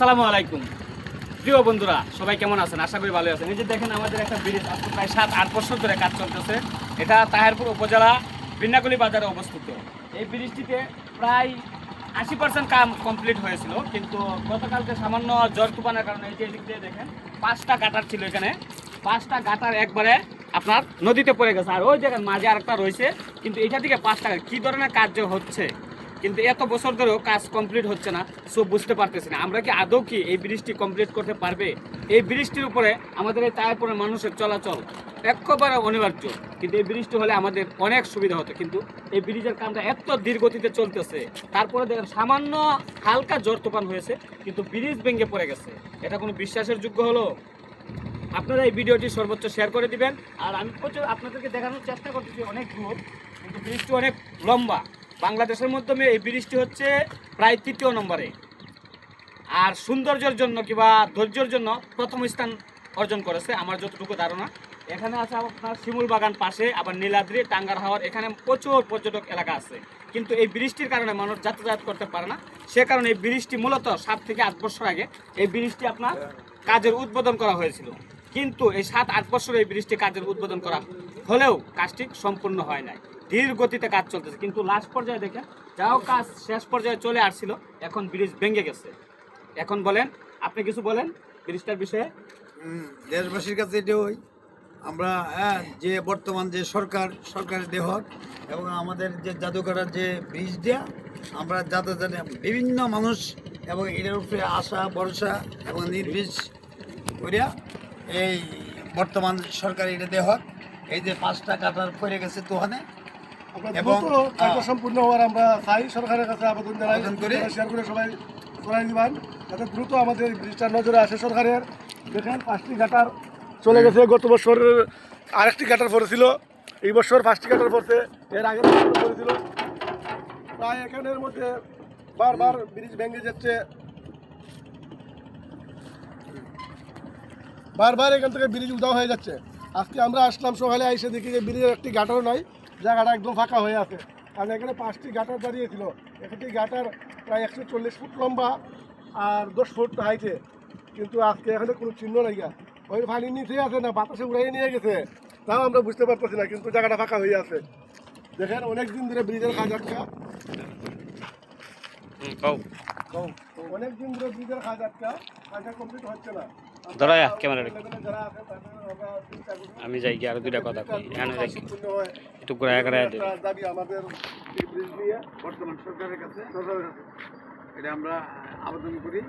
আসসালামু আলাইকুম প্রিয় বন্ধুরা, সবাই কেমন আছেন? আশা করি ভালো আছেন। এই যে দেখেন, আমাদের একটা ব্রিজ আজকে প্রায় 7-8 বছর ধরে কাজ চলতেছে। এটা তাহেরপুর উপজেলা বিন্নাকুলি বাজারে অবস্থিত। এই ব্রিজটিতে প্রায় 80% কাম কমপ্লিট হয়েছিল, কিন্তু গতকালকে সামান্য ঝড় তুফানের কারণে এই যে এদিক দিয়ে দেখেন 5টা গাটার ছিল এখানে। 5টা গাটার একবারে আপনার নদীতে পড়ে গেছে, আর ওই জায়গায় মাঝে আরেকটা রয়েছে। কিন্তু এটা থেকে 5টা কী ধরনের কাজ যে হচ্ছে, কিন্তু এত বছর ধরেও কাজ কমপ্লিট হচ্ছে না। সব বুঝতে পারতেছি না আমরা কি আদৌ কি এই ব্রিজটি কমপ্লিট করতে পারবে। এই ব্রিজটির উপরে আমাদের এই তারপরে মানুষের চলাচল একেবারে অনিবার্য, কিন্তু এই ব্রিজটি হলে আমাদের অনেক সুবিধা হতো। কিন্তু এই ব্রিজের কামটা এত ধীর গতিতে চলতেছে, তারপরে দেখেন সামান্য হালকা ঝড় তুফান হয়েছে কিন্তু ব্রিজ ভেঙে পড়ে গেছে। এটা কোনো বিশ্বাসের যোগ্য হলো? আপনারা এই ভিডিওটি সর্বোচ্চ শেয়ার করে দিবেন। আর আমি প্রচুর আপনাদেরকে দেখানোর চেষ্টা করতেছি অনেক দূর, কিন্তু ব্রিজটি অনেক লম্বা। বাংলাদেশের মাধ্যমে এই ব্রিজটি হচ্ছে প্রায় 3য় নম্বরে, আর সৌন্দর্যের জন্য কিংবা ধৈর্যের জন্য প্রথম স্থান অর্জন করেছে আমার যতটুকু ধারণা। এখানে আছে আপনার শিমুল বাগান পাশে, আবার নীলাদ্রি, টাঙ্গার হাওর, এখানে প্রচুর পর্যটক এলাকা আছে। কিন্তু এই ব্রিজটির কারণে মানুষ যাতায়াত করতে পারে না। সে কারণে এই ব্রিজটি মূলত 7 থেকে 8 বছর আগে এই ব্রিজটি আপনার কাজের উদ্বোধন করা হয়েছিল। কিন্তু এই 7-8 বছর এই ব্রিজটি কাজের উদ্বোধন করা হলেও কাজটি সম্পূর্ণ হয় নাই। ধীর গতিতে কাজ চলতেছে, কিন্তু লাস্ট পর্যায়ে দেখেন যাও কাজ শেষ পর্যায়ে চলে আসছিল, এখন ব্রিজ ভেঙে গেছে। এখন বলেন, আপনি কিছু বলেন ব্রিজটার বিষয়ে। দেশবাসীর কাছে এটা ওই আমরা যে বর্তমান যে সরকারের দেহ এবং আমাদের যে জাদুঘরের যে ব্রিজ দেয়া, আমরা যাতে বিভিন্ন মানুষ এবং এটার উপরে আশা ভরসা এবং নির্বিষ করিয়া এই বর্তমান সরকার এটা দেহ এই যে 5টা কাটার পড়ে গেছে তোহানে এবং সম্পূর্ণ হওয়ার আমরা চাই, সরকারের কাছে আবেদন জানাই করে শেয়ার করে সবাই করাই দিবেন যাতে দ্রুত আমাদের ব্রিজটার নজরে আসে সরকারের। দেখেন 5টি গাটার চলে গেছে, গত বছর আরেকটি গাটার পড়েছিল, এই বছর 5টি গাটার পড়ছে, এর আগের বছর পড়েছিল। প্রায় এখানের মধ্যে বারবার ব্রিজ ভেঙে যাচ্ছে, বারবার এখান থেকে ব্রিজ উধাও হয়ে যাচ্ছে। আজকে আমরা আসলাম সকালে, এসে দেখি যে ব্রিজের একটি গাটারও নাই, জায়গাটা একদম ফাঁকা হয়ে আছে। কারণ এখানে 5টি গাটার দাঁড়িয়েছিল, একটি গাটার প্রায় 140 ফুট লম্বা আর 10 ফুট হাইটে, কিন্তু আজকে এখানে কোনো চিহ্ন নাই। ওই পানির নিচে আছে না বাতাসে উড়াই নিয়ে গেছে, তাও আমরা বুঝতে পারতেছি না, কিন্তু জায়গাটা ফাঁকা হয়ে আছে। দেখেন অনেক দিন ধরে ব্রিজের কাজ আটকা, অনেক দিন ধরে ব্রিজের কাজ আটকা, কাজটা কমপ্লিট হচ্ছে না। আমি যাই কি আর দুইটা কথা কই, এখানে যাই একটু ঘুরে দাবি আমাদের এই ব্রিজ নিয়ে বর্তমান সরকারের কাছে এটা আমরা আবেদন করি।